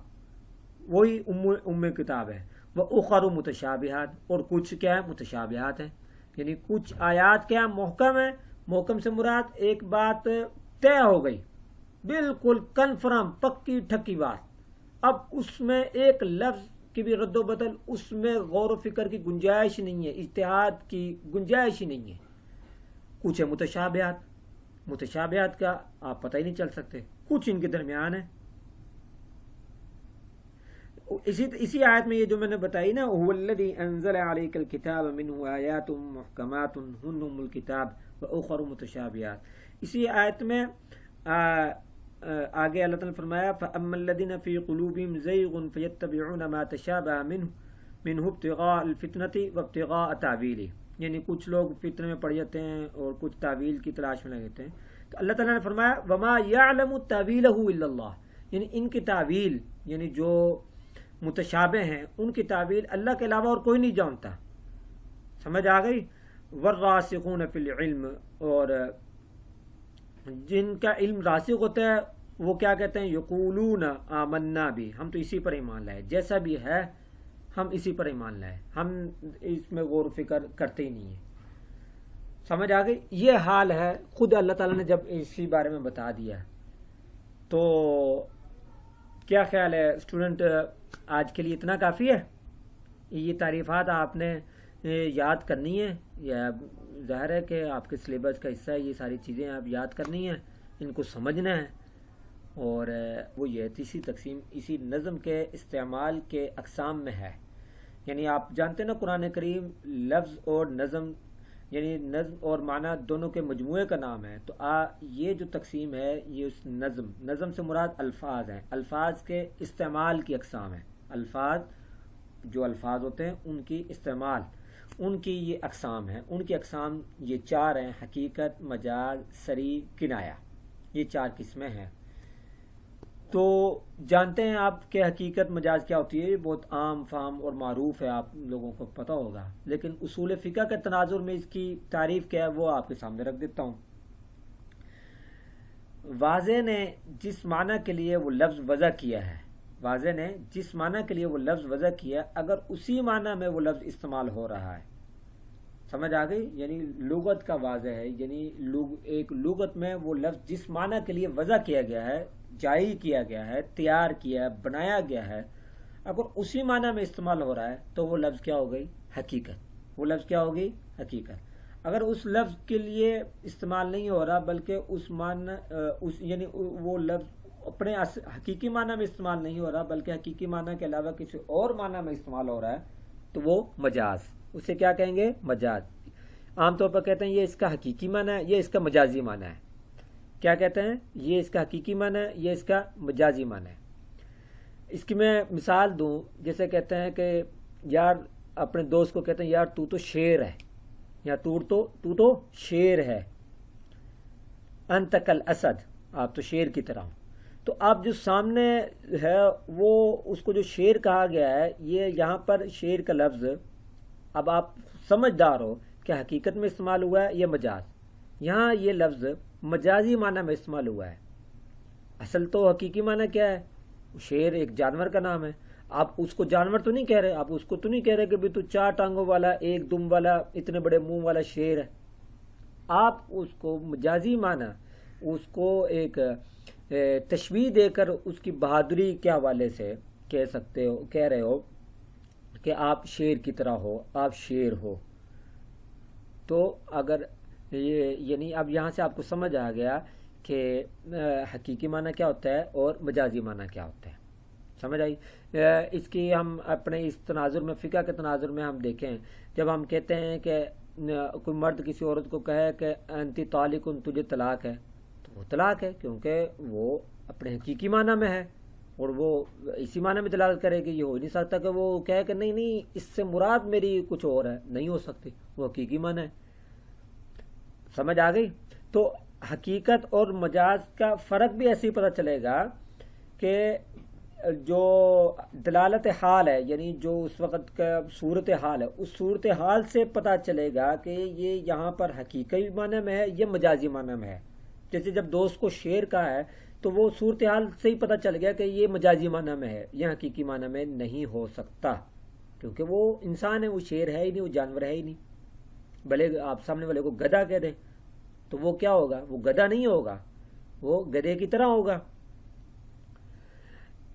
وہی ام کتاب ہے، وَأُخَرُ متشابہات، اور کچھ کیا ہے، متشابہات ہیں، یعنی کچھ آیات کیا محکم ہیں، محکم سے مراد ایک بات طے ہو گئی، بالکل کنفرم، پکی ٹھکی بات، اب اس میں ایک لفظ کی بھی رد و بدل، اس میں غور و فکر کی گنجائش نہیں ہے، اجتہاد کی گنجائش ہی نہیں ہے۔ کچھ ہے متشابہات کا آپ پتہ ہی نہیں چل سکتے، کچھ ان کے درمیان ہے۔ اسی آیت میں یہ جو میں نے بتائی نا، هو الذی انزل علیک الکتاب منہ آیات محکمات ہن ام الکتاب واخر متشابہات، اسی آیت میں آگے اللہ تعالیٰ نے فرمایا فَأَمَّا الَّذِينَ فِي قُلُوبِهِمْ زَيْغٌ فَيَتَّبِعُونَ مَا تَشَابَهَ مِنْهُ ابْتِغَاءَ الْفِتْنَةِ وَابْتِغَاءَ تَأْوِيلِهِ، یعنی کچھ لوگ فتنے میں پڑ جاتے ہیں اور کچھ تعویل کی تلاش میں لگتے ہیں. تو اللہ تعالیٰ نے فرمایا وَمَا يَعْلَمُ تَأْوِيلَهُ إِلَّا اللَّهُ، یعنی ان کی تعویل، یعنی جو متشابہ ہیں ان کی تعویل اللہ کے علاوہ اور کوئی نہیں جانتا. سمجھ آ گئی. وَالرَّاسِخُونَ فِي الْعِلْمِ، اور جن کا علم راسخ ہوتا ہے وہ کیا کہتے ہیں؟ یقولون آمنا بھی، ہم تو اسی پر ایمان لائے، جیسا بھی ہے ہم اسی پر ایمان لائے، ہم اس میں غور و فکر کرتے ہی نہیں ہیں. سمجھ آ گئی. یہ حال ہے. خود اللہ تعالیٰ نے جب اسی بارے میں بتا دیا تو کیا خیال ہے اسٹوڈنٹ؟ آج کے لیے اتنا کافی ہے. یہ تعریفات آپ نے یاد کرنی ہے، یا ظاہر ہے کہ آپ کے سلیبس کا حصہ ہے، یہ ساری چیزیں آپ یاد کرنی ہیں، ان کو سمجھنا ہے. اور وہ یہ تیسری تقسیم اسی نظم کے استعمال کے اقسام میں ہے. یعنی آپ جانتے ہیں نا قرآن کریم لفظ اور نظم، یعنی نظم اور معنی دونوں کے مجموعے کا نام ہے. تو یہ جو تقسیم ہے یہ اس نظم سے مراد الفاظ ہیں، الفاظ کے استعمال کی اقسام ہیں. جو الفاظ ہوتے ہیں ان کی استعمال، ان کی یہ اقسام ہیں. ان کی اقسام یہ 4 ہیں: حقیقت، مجاز، صریح، کنایہ. یہ 4 قسمیں ہیں. تو جانتے ہیں آپ کہ حقیقت مجاز کیا ہوتی ہے؟ یہ بہت عام فہم اور معروف ہے، آپ لوگوں کو پتہ ہوگا. لیکن اصول فقہ کے تناظر میں اس کی تعریف کیا ہے وہ آپ کے سامنے رکھ دیتا ہوں. واضح نے جس معنی کے لیے وہ لفظ وضع کیا ہے، اگر اسی معنی میں وہ لفظ استعمال ہو رہا ہے، سمجھ آ گئی؟ یعنی لغت کا واضح ہے، یعنی ایک لغت میں وہ لفظ جس معنی کے لیے وضع کیا گیا ہے، جاری کیا گیا ہے، تیار کیا ہے، بنایا گیا ہے، اگر اسی معنی میں استعمال ہو رہا ہے تو وہ لفظ کیا ہو گئی؟ حقیقت. وہ لفظ کیا ہوگی؟ حقیقت. اگر اس لفظ کے لیے استعمال نہیں ہو رہا بلکہ اس معنی یعنی وہ لفظ اپنے حقیقی معنی میں استعمال نہیں ہو رہا بلکہ حقیقی معنی کے علاوہ کسی اور معنی میں استعمال ہو رہا ہے تو وہ مجاز. اسے کیا کہیں گے؟ مجاز. عام طور پر کہتے ہیں یہ اس کا حقیقی معنی ہے، یہ اس کا مجازی معنی ہے. کیا کہتے ہیں؟ یہ اس کا حقیقی معنی ہے، یہ اس کا مجازی معنی ہے. اس کی میں مثال دوں، جیسے کہتے ہیں کہ یار اپنے دوست کو کہتے ہیں یار تو تو شیر ہے، یا تو تو شیر ہے. انت کالاسد، آپ تو شیر کی طرح ہو. تو آپ جو سامنے ہے وہ اس کو جو شیر کہا گیا ہے، یہ یہاں پر شیر کا لفظ اب آپ سمجھدار ہو کہ حقیقت میں استعمال ہوا ہے یہ مجاز. یہاں یہ لفظ مجازی معنی میں استعمال ہوا ہے. اصل تو حقیقی معنی کیا ہے؟ شیر ایک جانور کا نام ہے. آپ اس کو جانور تو نہیں کہہ رہے، آپ اس کو تو نہیں کہہ رہے کہ بھی تو 4 ٹانگوں والا، 1 دم والا، اتنے بڑے منہ والا شیر ہے. آپ اس کو مجازی معنی، اس کو ایک تشبیہ دے کر اس کی بہادری کے حوالے سے کہہ رہے ہو کہ آپ شیر کی طرح ہو، آپ شیر ہو. تو اگر یعنی اب یہاں سے آپ کو سمجھ آ گیا کہ حقیقی معنی کیا ہوتا ہے اور مجازی معنی کیا ہوتا ہے. سمجھ آئی؟ اس کی ہم اپنے اس تناظر میں، فقہ کے تناظر میں ہم دیکھیں، جب ہم کہتے ہیں کہ کوئی مرد کسی عورت کو کہے کہ انتی طالق، تجھے طلاق ہے، تو وہ طلاق ہے کیونکہ وہ اپنے حقیقی معنی میں ہے، اور وہ اسی معنی میں دلالت کرے کہ یہ ہو نہیں سکتا کہ وہ کہے کہ نہیں اس سے مراد میری کچھ اور ہے، نہیں ہو سکتی، وہ حقیقی معنی ہے. سمجھ آ گئی؟ تو حقیقت اور مجاز کا فرق بھی ایسے ہی پتہ چلے گا کہ جو دلالت حال ہے، یعنی جو اس وقت کا صورت حال ہے، اس صورت حال سے پتہ چلے گا کہ یہ یہاں پر حقیقی معنی میں ہے، یہ مجازی معنی میں ہے. جیسے جب دوست کو شیر کہا ہے تو وہ صورتحال سے ہی پتہ چل گیا کہ یہ مجازی معنی میں ہے، یہ حقیقی معنی میں نہیں ہو سکتا، کیونکہ وہ انسان ہے، وہ شیر ہے ہی نہیں، وہ جانور ہے ہی نہیں. بھلے آپ سامنے والے کو گدھا کہہ دیں تو وہ کیا ہوگا؟ وہ گدھا نہیں ہوگا، وہ گدھے کی طرح ہوگا.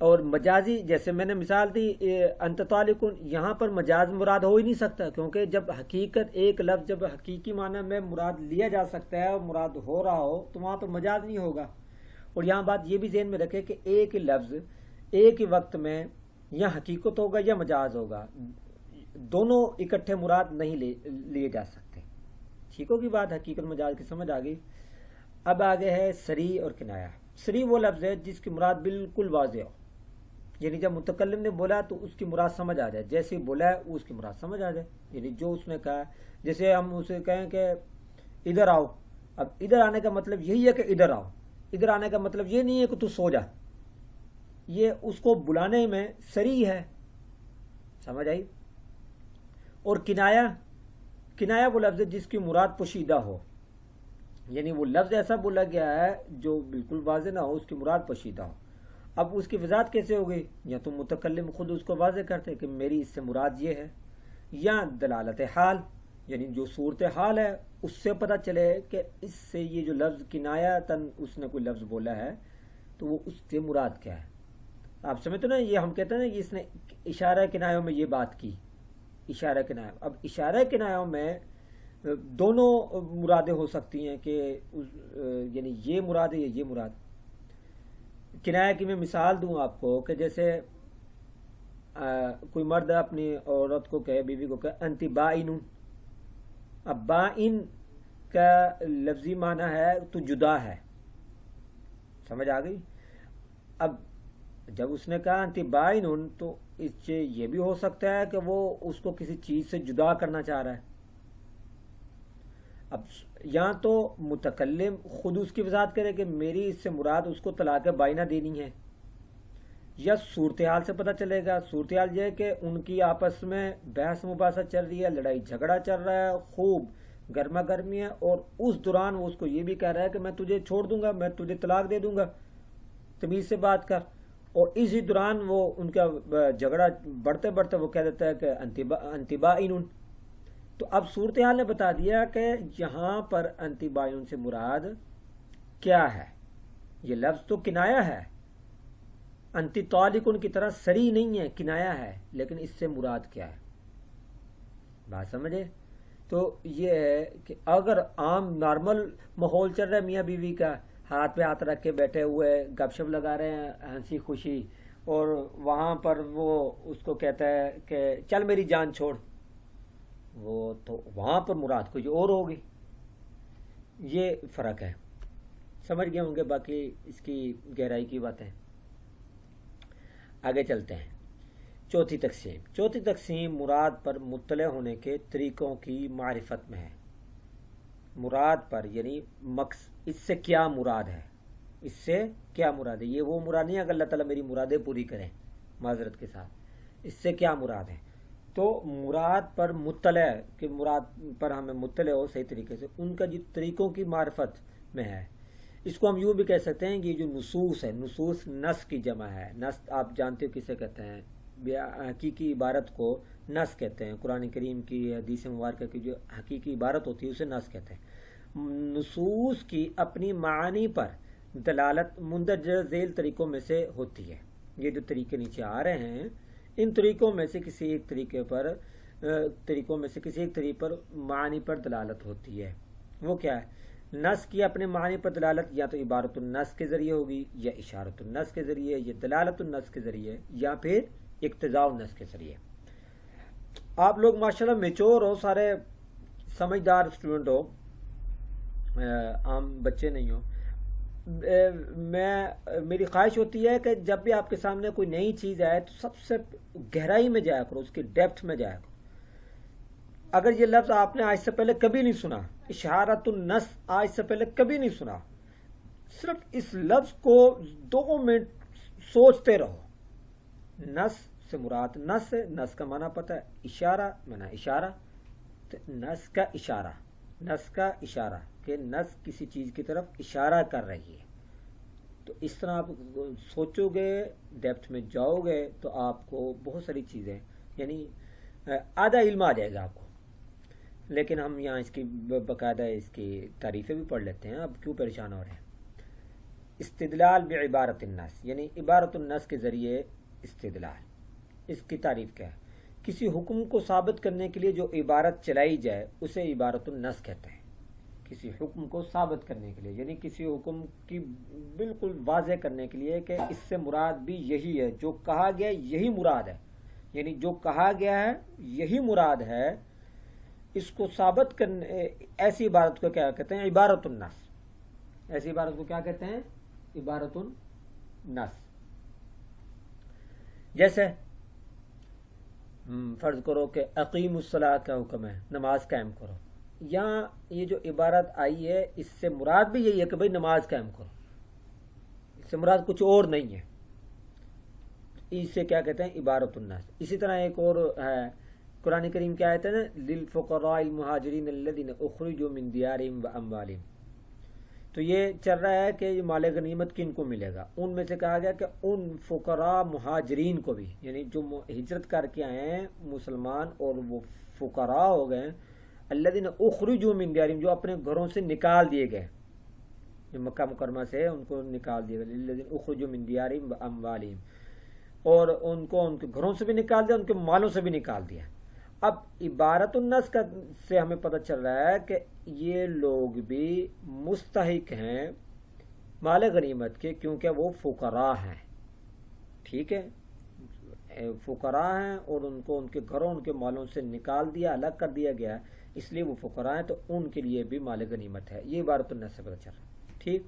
اور مجازی، جیسے میں نے مثال دی انت طالق، یہاں پر مجاز مراد ہو ہی نہیں سکتا، کیونکہ جب حقیقت ایک لفظ جب حقیقی معنی میں مراد لیا جا سکتا ہے اور مراد ہو رہا ہو تو وہاں تو مجاز نہیں ہوگا. اور یہاں بات یہ بھی ذہن میں رکھے کہ ایک لفظ ایک ہی وقت میں یا حقیقت ہوگا یا مجاز ہوگا، دونوں اکٹھے مراد نہیں لیے جا سکتے. ٹھیک ہوگی بات؟ حقیقت مجاز کی سمجھ آ گئی. اب آگے ہے صریح اور کنایہ. صریح وہ لفظ ہے جس کی مراد بالکل واضح ہو، یعنی جب متکلم نے بولا تو اس کی مراد سمجھ آ جائے، جیسے ہی بولا ہے اس کی مراد سمجھ آ جائے، یعنی جو اس نے کہا، جیسے ہم اسے کہیں کہ ادھر آؤ، اب ادھر آنے کا مطلب یہی ہے کہ ادھر آؤ، ادھر آنے کا مطلب یہ نہیں ہے کہ تو سو جا، یہ اس کو بلانے میں صریح ہے، سمجھ آئی؟ اور کنایا وہ لفظ ہے جس کی مراد پوشیدہ ہو، یعنی وہ لفظ ایسا بولا گیا ہے جو بالکل واضح نہ ہو، اس کی مراد پوشیدہ ہو۔ اب اس کی وضاحت کیسے ہوگی؟ یا تو متکلم خود اس کو واضح کرتے کہ میری اس سے مراد یہ ہے، یا دلالت حال، یعنی جو صورت حال ہے اس سے پتہ چلے کہ اس سے یہ جو لفظ کنایتاً اس نے کوئی لفظ بولا ہے تو وہ اس سے مراد کیا ہے۔ آپ سمجھتے نا، یہ ہم کہتے ہیں نا اس نے اشارہ کنایوں میں یہ بات کی، اشارہ کنایوں۔ اب اشارہ کنایوں میں دونوں مرادیں ہو سکتی ہیں کہ یعنی یہ مراد ہے یا یہ مراد۔ کنایہ کی میں مثال دوں آپ کو کہ جیسے کوئی مرد اپنی عورت کو کہے، بیوی کو کہے انتی بائن، اب بائن کا لفظی معنی ہے تو جدا ہے، سمجھ آ گئی؟ اب جب اس نے کہا انتی بائن تو اس سے یہ بھی ہو سکتا ہے کہ وہ اس کو کسی چیز سے جدا کرنا چاہ رہا ہے۔ اب یہاں تو متکلم خود اس کی وضاحت کرے کہ میری اس سے مراد اس کو طلاق بائنہ دینی ہے، یا صورتحال سے پتہ چلے گا۔ صورتحال یہ ہے کہ ان کی آپس میں بحث مباحثہ چل رہی ہے، لڑائی جھگڑا چل رہا ہے، خوب گرما گرمی ہے، اور اس دوران وہ اس کو یہ بھی کہہ رہا ہے کہ میں تجھے چھوڑ دوں گا، میں تجھے طلاق دے دوں گا، تمیز سے بات کر۔ اور اسی دوران وہ ان کا جھگڑا بڑھتے بڑھتے وہ کہہ دیتا ہے کہ انتی بائن۔ تو اب صورتحال نے بتا دیا کہ یہاں پر انتی بائن سے مراد کیا ہے۔ یہ لفظ تو کنایا ہے، انتی طالقن کی طرح صریح نہیں ہے، کنایا ہے، لیکن اس سے مراد کیا ہے، بات سمجھے؟ تو یہ ہے کہ اگر عام نارمل ماحول چل رہا ہے میاں بیوی کا، ہاتھ پہ ہاتھ رکھ کے بیٹھے ہوئے گپ شپ لگا رہے ہیں ہنسی خوشی، اور وہاں پر وہ اس کو کہتا ہے کہ چل میری جان چھوڑ، وہ تو وہاں پر مراد کوئی اور ہوگی۔ یہ فرق ہے، سمجھ گئے ہوں گے؟ باقی اس کی گہرائی کی باتیں آگے چلتے ہیں۔ چوتھی تقسیم مراد پر مطلع ہونے کے طریقوں کی معرفت میں ہے۔ مراد پر یعنی اس سے کیا مراد ہے، اس سے کیا مراد ہے، یہ وہ مراد نہیں اگر اللہ تعالیٰ میری مرادیں پوری کریں، معذرت کے ساتھ، اس سے کیا مراد ہے۔ تو مراد پر مطلع کہ مراد پر ہمیں مطلع ہو صحیح طریقے سے، ان کا جو طریقوں کی معرفت میں ہے، اس کو ہم یوں بھی کہہ سکتے ہیں کہ یہ جو نصوص ہے، نصوص نص کی جمع ہے۔ نص آپ جانتے ہو کسے کہتے ہیں؟ حقیقی عبارت کو نص کہتے ہیں، قرآن کریم کی حدیث مبارکہ کی جو حقیقی عبارت ہوتی ہے اسے نص کہتے ہیں۔ نصوص کی اپنی معانی پر دلالت مندرجہ ذیل طریقوں میں سے ہوتی ہے۔ یہ جو طریقے نیچے آ رہے ہیں، ان طریقوں میں سے کسی ایک طریقے پر معانی پر دلالت ہوتی ہے۔ وہ کیا ہے؟ نص کی اپنے معنی پر دلالت یا تو عبارت النص کے ذریعے ہوگی، یا اشارت النص کے ذریعے، یا دلالت النص کے ذریعے، یا پھر اقتضاء النص کے ذریعے۔ آپ لوگ ماشاءاللہ میچور ہو، سارے سمجھدار اسٹوڈنٹ ہو، عام بچے نہیں ہو۔ میری خواہش ہوتی ہے کہ جب بھی آپ کے سامنے کوئی نئی چیز آئے تو سب سے گہرائی میں جایا کرو، اس کی ڈیپتھ میں جایا کرو۔ اگر یہ لفظ آپ نے آج سے پہلے کبھی نہیں سنا، اشارت النص آج سے پہلے کبھی نہیں سنا، صرف اس لفظ کو 2 منٹ سوچتے رہو۔ نص سے مراد نص ہے، نص کا معنی پتہ ہے، اشارہ معنی اشارہ، تو نص کا اشارہ کہ نص کسی چیز کی طرف اشارہ کر رہی ہے۔ تو اس طرح آپ سوچو گے، ڈیپتھ میں جاؤ گے تو آپ کو بہت ساری چیزیں، یعنی آدھا علم آ جائے گا آپ کو۔ لیکن ہم یہاں اس کی باقاعدہ اس کی تعریفیں بھی پڑھ لیتے ہیں، اب کیوں پریشان ہو رہے ہیں۔ استدلال بعبارت النص، یعنی عبارت النص کے ذریعے استدلال، اس کی تعریف کیا ہے؟ کسی حکم کو ثابت کرنے کے لیے جو عبارت چلائی جائے اسے عبارت النص کہتے ہیں۔ کسی حکم کو ثابت کرنے کے لیے، یعنی کسی حکم کی بالکل واضح کرنے کے لیے کہ اس سے مراد بھی یہی ہے، جو کہا گیا یہی مراد ہے، یعنی جو کہا گیا ہے یہی مراد ہے، اس کو ثابت کرنے، ایسی عبارت کو کیا کہتے ہیں؟ عبارت النص۔ ایسی عبارت کو کیا کہتے ہیں؟ عبارت النص. جیسے فرض کرو کہ اقیم الصلاۃ کا حکم ہے، نماز قائم کرو. یہاں یہ جو عبارت آئی ہے اس سے مراد بھی یہی ہے کہ بھئی نماز قائم کرو، اس سے مراد کچھ اور نہیں ہے. اسے کیا کہتے ہیں؟ عبارت النص. اسی طرح ایک اور ہے قرآن کریم کی آیت ہے نا، للفقراء المہاجرین الذین اخرجوا من دیارہم واموالہم. تو یہ چل رہا ہے کہ یہ مال غنیمت کن کو ملے گا. ان میں سے کہا گیا کہ ان فقراء مہاجرین کو بھی، یعنی جو ہجرت کر کے آئے ہیں مسلمان اور وہ فقراء ہو گئے، الذین اخرجوا من دیارہم، جو اپنے گھروں سے نکال دیے گئے، جو مکہ مکرمہ سے ان کو نکال دیا گیا، الذین اخرجوا من دیارہم واموالہم، اور ان کو ان کے گھروں سے بھی نکال دیا، ان کے مالوں سے بھی نکال دیا. اب عبارت النص کا سے ہمیں پتہ چل رہا ہے کہ یہ لوگ بھی مستحق ہیں مال غنیمت کے، کیونکہ وہ فقراء ہیں. ٹھیک ہے، فقراء ہیں اور ان کو ان کے گھروں ان کے مالوں سے نکال دیا، الگ کر دیا گیا، اس لیے وہ فقراء ہیں، تو ان کے لیے بھی مال غنیمت ہے. یہ عبارت النص سے پتہ چل رہا ہے. ٹھیک،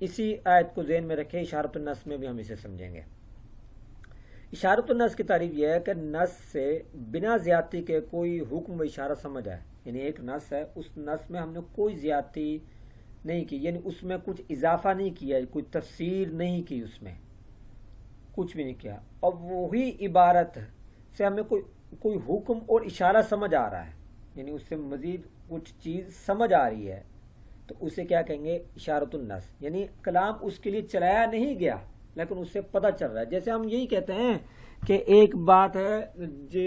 اسی آیت کو ذہن میں رکھیں، اشارت النص میں بھی ہم اسے سمجھیں گے. اشارت النص کی تعریف یہ ہے کہ نص سے بنا زیادتی کے کوئی حکم و اشارہ سمجھ آئے. یعنی ایک نص ہے، اس نص میں ہم نے کوئی زیادتی نہیں کی، یعنی اس میں کچھ اضافہ نہیں کیا، کوئی تفسیر نہیں کی، اس میں کچھ بھی نہیں کیا، اور وہی عبارت سے ہمیں کوئی حکم اور اشارہ سمجھ آ رہا ہے، یعنی اس سے مزید کچھ چیز سمجھ آ رہی ہے، تو اسے کیا کہیں گے؟ اشارت النص. یعنی کلام اس کے لیے چلایا نہیں گیا لیکن اس سے پتہ چل رہا ہے. جیسے ہم یہی کہتے ہیں کہ ایک بات ہے جو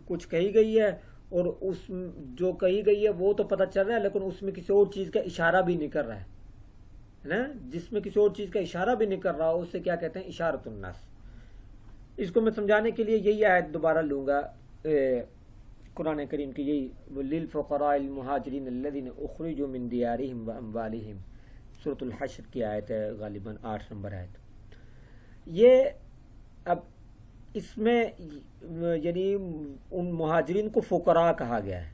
کچھ کہی گئی ہے، اور اس جو کہی گئی ہے وہ تو پتہ چل رہا ہے، لیکن اس میں کسی اور چیز کا اشارہ بھی نہیں کر رہا ہے نا، جس میں کسی اور چیز کا اشارہ بھی نہیں کر رہا ہو، اسے کیا کہتے ہیں؟ اشارت النص. اس کو میں سمجھانے کے لیے یہی آیت دوبارہ لوں گا قرآن کریم کی، یہی للفقراء المہاجرین الذین اخرجوا من دیارہم واموالہم، سورۃ الحشر کی آیت ہے، غالباً 8 نمبر آیت. یہ اب اس میں یعنی ان مہاجرین کو فقراء کہا گیا ہے،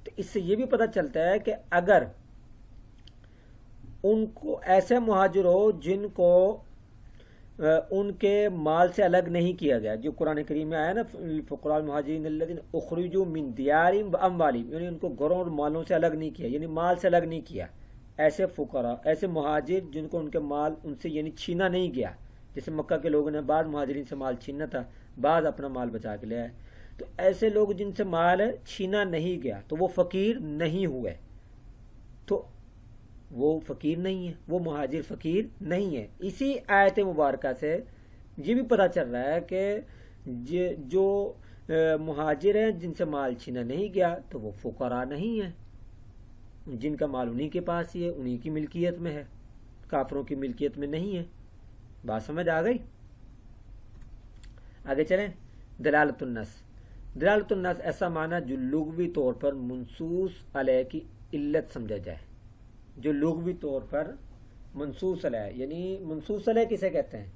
تو اس سے یہ بھی پتہ چلتا ہے کہ اگر ان کو ایسے مہاجر ہو جن کو ان کے مال سے الگ نہیں کیا گیا، جو قرآن کریم میں آیا نا، فقراء المہاجرین الذین اخرجوا من دیارہم واموالہم، یعنی ان کو گھروں اور مالوں سے الگ نہیں کیا، یعنی مال سے الگ نہیں کیا. ایسے فقراء، ایسے مہاجر جن کو ان کے مال ان سے یعنی چھینا نہیں گیا، جیسے مکہ کے لوگوں نے بعض مہاجرین سے مال چھیننا تھا، بعض اپنا مال بچا کے لے آئے، تو ایسے لوگ جن سے مال چھینا نہیں گیا تو وہ فقیر نہیں ہوئے، تو وہ فقیر نہیں ہے، وہ مہاجر فقیر نہیں ہے. اسی آیت مبارکہ سے یہ بھی پتہ چل رہا ہے کہ جو مہاجر ہیں جن سے مال چھینا نہیں گیا تو وہ فقراء نہیں ہیں، جن کا مال انہی کے پاس ہی ہے، انہی کی ملکیت میں ہے، کافروں کی ملکیت میں نہیں ہے. بات سمجھ آ گئی؟ آگے چلیں. دلالت النص. دلالت النص ایسا معنی جو لغوی طور پر منصوص علیہ کی علت سمجھا جائے، جو لغوی طور پر منصوص علیہ، یعنی منصوص علیہ کسے کہتے ہیں؟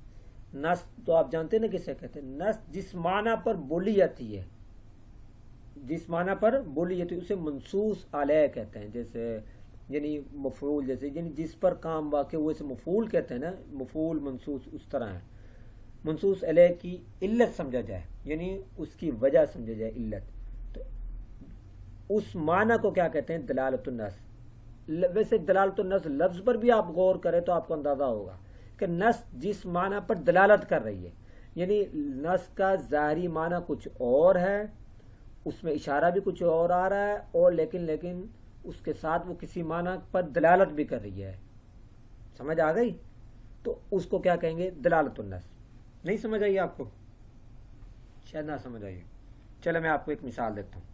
نص تو آپ جانتے ہیں نا کسے کہتے ہیں؟ نص جس معنی پر بولی جاتی ہے، جس معنی پر بولی جاتی ہے اسے منصوص علیہ کہتے ہیں. جیسے یعنی مفعول، جیسے یعنی جس پر کام واقع ہوئے سے مفعول کہتے ہیں نا، مفعول منصوص اس طرح ہے. منصوص علیہ کی علت سمجھا جائے، یعنی اس کی وجہ سمجھا جائے، علت، تو اس معنی کو کیا کہتے ہیں؟ دلالت النص. ویسے دلالت النص لفظ پر بھی آپ غور کریں تو آپ کو اندازہ ہوگا کہ نص جس معنی پر دلالت کر رہی ہے، یعنی نص کا ظاہری معنی کچھ اور ہے، اس میں اشارہ بھی کچھ اور آ رہا ہے، اور لیکن اس کے ساتھ وہ کسی معنی پر دلالت بھی کر رہی ہے. سمجھ آ گئی؟ تو اس کو کیا کہیں گے؟ دلالت النص. نہیں سمجھ آئی آپ کو؟ شاید نہ سمجھ آئی. چلو میں آپ کو ایک مثال دیتا ہوں،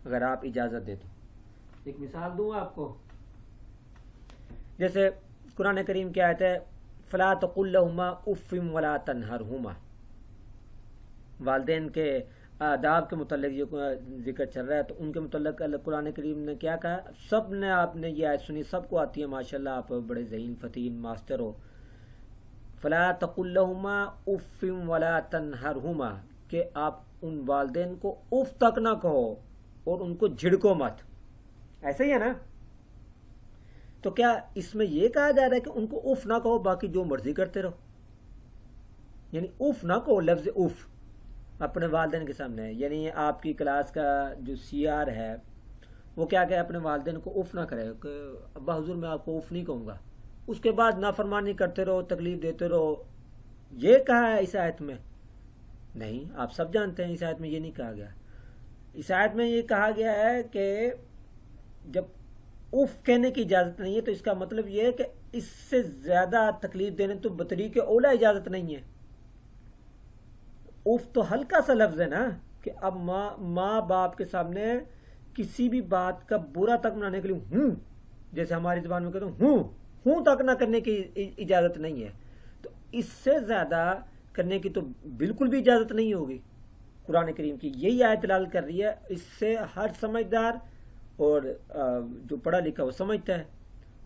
اگر آپ اجازت دے تو ایک مثال دوں آپ کو. جیسے قرآن کریم کی آیت ہے فلا تقل لهما اف ولا تنهرهما. والدین کے آداب کے متعلق یہ ذکر چل رہا ہے، تو ان کے متعلق قرآن کریم نے کیا کہا؟ سب نے آپ نے یہ آیت سنی، سب کو آتی ہے ماشاءاللہ، آپ بڑے ذہین فتین ماسٹر ہو. فلا تقل لهما اف ولا تنهرهما، کہ آپ ان والدین کو اف تک نہ کہو اور ان کو جھڑکو مت. ایسا ہی ہے نا؟ تو کیا اس میں یہ کہا جا رہا ہے کہ ان کو اف نہ کہو، باقی جو مرضی کرتے رہو؟ یعنی اف نہ کہو، لفظ اف اپنے والدین کے سامنے ہے، یعنی آپ کی کلاس کا جو سی آر ہے وہ کیا کہ اپنے والدین کو اف نہ کرے کہ ابا حضور میں آپ کو اف نہیں کہوں گا، اس کے بعد نافرمانی کرتے رہو، تکلیف دیتے رہو، یہ کہا ہے اس آیت میں؟ نہیں، آپ سب جانتے ہیں اس آیت میں یہ نہیں کہا گیا۔ اس آیت میں یہ کہا گیا ہے کہ جب اف کہنے کی اجازت نہیں ہے تو اس کا مطلب یہ ہے کہ اس سے زیادہ تکلیف دینے تو بطریق اولا اجازت نہیں ہے۔ اف تو ہلکا سا لفظ ہے نا، کہ اب ماں باپ کے سامنے کسی بھی بات کا برا تک منانے کے لیے جیسے ہماری زبان میں کہتے ہیں ہوں تک نہ کرنے کی اجازت نہیں ہے، تو اس سے زیادہ کرنے کی تو بالکل بھی اجازت نہیں ہوگی۔ قرآن کریم کی یہی آیت دلالت کر رہی ہے، اس سے ہر سمجھدار اور جو پڑھا لکھا وہ سمجھتا ہے،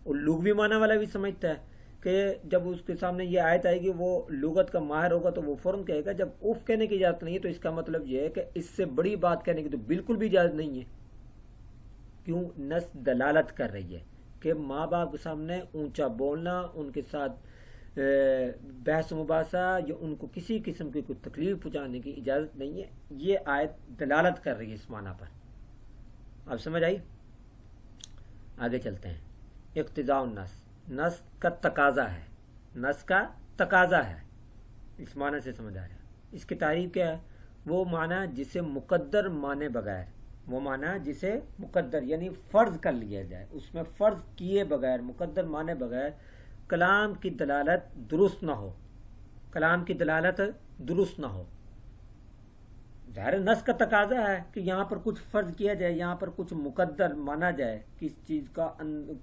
اور لغوی معنی والا بھی سمجھتا ہے کہ جب اس کے سامنے یہ آیت آئے گی، وہ لغت کا ماہر ہوگا تو وہ فوراً کہے گا جب اف کہنے کی اجازت نہیں ہے تو اس کا مطلب یہ ہے کہ اس سے بڑی بات کہنے کی تو بالکل بھی اجازت نہیں ہے۔ کیوں؟ نص دلالت کر رہی ہے کہ ماں باپ کے سامنے اونچا بولنا، ان کے ساتھ بحث و مباحثہ یا ان کو کسی قسم کی کوئی تکلیف پہنچانے کی اجازت نہیں ہے۔ یہ آیت دلالت کر رہی ہے اس معنی پر۔ اب سمجھ آئی؟ آگے چلتے ہیں۔ اقتضاء النص، نص کا تقاضا ہے، نص کا تقاضا ہے، اس معنی سے سمجھ آ رہا ہے۔ اس کی تعریف کیا ہے؟ وہ معنی جسے مقدر مانے بغیر، وہ معنی جسے مقدر یعنی فرض کر لیا جائے، اس میں فرض کیے بغیر، مقدر مانے بغیر کلام کی دلالت درست نہ ہو، کلام کی دلالت درست نہ ہو۔ ظاہر نص کا تقاضا ہے کہ یہاں پر کچھ فرض کیا جائے، یہاں پر کچھ مقدر مانا جائے، کس چیز کا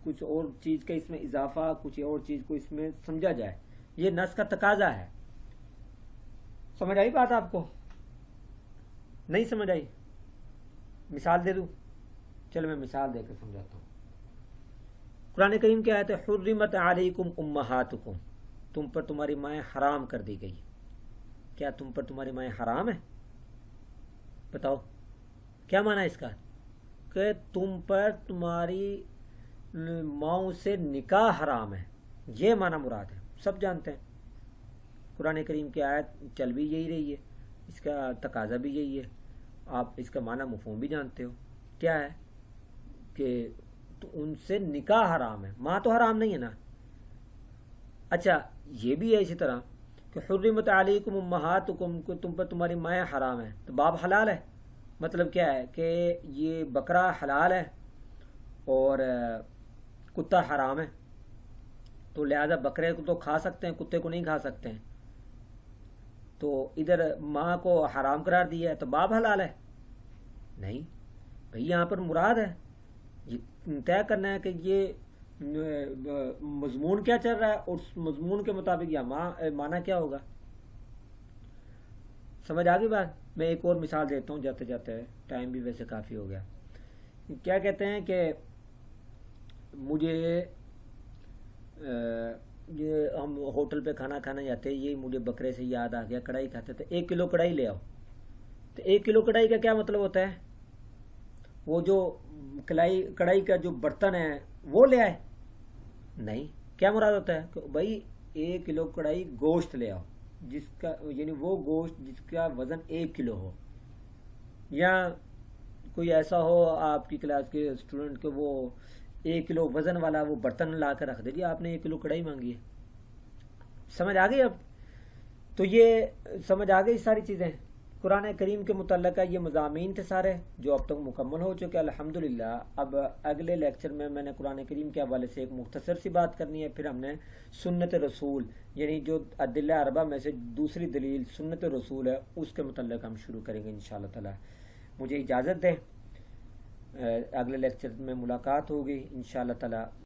کچھ اور چیز کا اس میں اضافہ، کچھ اور چیز کو اس میں سمجھا جائے، یہ نص کا تقاضا ہے۔ سمجھ آئی بات آپ کو؟ نہیں سمجھ آئی؟ مثال دے دوں؟ چلو میں مثال دے کر سمجھاتا ہوں۔ قرآن کریم کی آیت ہے حرمت علیکم امہاتکم، تم پر تمہاری مائیں حرام کر دی گئی۔ کیا تم پر تمہاری مائیں حرام ہیں؟ بتاؤ کیا معنی ہے اس کا؟ کہ تم پر تمہاری ماؤں سے نکاح حرام ہے، یہ معنی مراد ہے، سب جانتے ہیں۔ قرآن کریم کی آیت چل بھی یہی رہی ہے، اس کا تقاضا بھی یہی ہے، آپ اس کا معنی مفہوم بھی جانتے ہو۔ کیا ہے کہ تو ان سے نکاح حرام ہے، ماں تو حرام نہیں ہے نا۔ اچھا یہ بھی ہے اسی طرح کہ حرمت علیکم امہاتکم، کو تم پر تمہاری مائیں حرام ہیں، تو باپ حلال ہے۔ مطلب کیا ہے کہ یہ بکرا حلال ہے اور کتا حرام ہے، تو لہذا بکرے کو تو کھا سکتے ہیں، کتے کو نہیں کھا سکتے ہیں، تو ادھر ماں کو حرام قرار دیا ہے تو باپ حلال ہے؟ نہیں بھئی، یہاں پر مراد ہے یہ طے کرنا ہے کہ یہ مضمون کیا چل رہا ہے اور اس مضمون کے مطابق یہ معنی کیا ہوگا۔ سمجھ آ گئی بات؟ میں ایک اور مثال دیتا ہوں جاتے جاتے، ٹائم بھی ویسے کافی ہو گیا۔ کیا کہتے ہیں کہ مجھے یہ ہم ہوٹل پہ کھانا کھانے جاتے ہیں، یہ مجھے بکرے سے یاد آ گیا، کڑھائی کھاتے تھے، 1 کلو کڑھائی لے آؤ۔ تو 1 کلو کڑھائی کا کیا مطلب ہوتا ہے؟ وہ جو کڑھائی کا جو برتن ہے وہ لے آئے؟ نہیں، کیا مراد ہوتا ہے کہ بھائی 1 کلو کڑھائی گوشت لے آؤ، جس کا یعنی وہ گوشت جس کا وزن 1 کلو ہو، یا کوئی ایسا ہو آپ کی کلاس کے اسٹوڈنٹ کے وہ 1 کلو وزن والا وہ برتن لا کر رکھ دے، آپ نے 1 کلو کڑھائی مانگی ہے۔ سمجھ آ گئی اب؟ تو یہ سمجھ آ گئی ساری چیزیں۔ قرآن کریم کے متعلقہ یہ مضامین تھے سارے جو اب تک مکمل ہو چکے الحمدللہ۔ اب اگلے لیکچر میں نے قرآن کریم کے حوالے سے ایک مختصر سی بات کرنی ہے، پھر ہم نے سنت رسول یعنی جو ادلہ اربعہ میں سے دوسری دلیل سنت رسول ہے اس کے متعلق ہم شروع کریں گے انشاءاللہ تعالی۔ مجھے اجازت دیں، اگلے لیکچر میں ملاقات ہوگی انشاءاللہ تعالی۔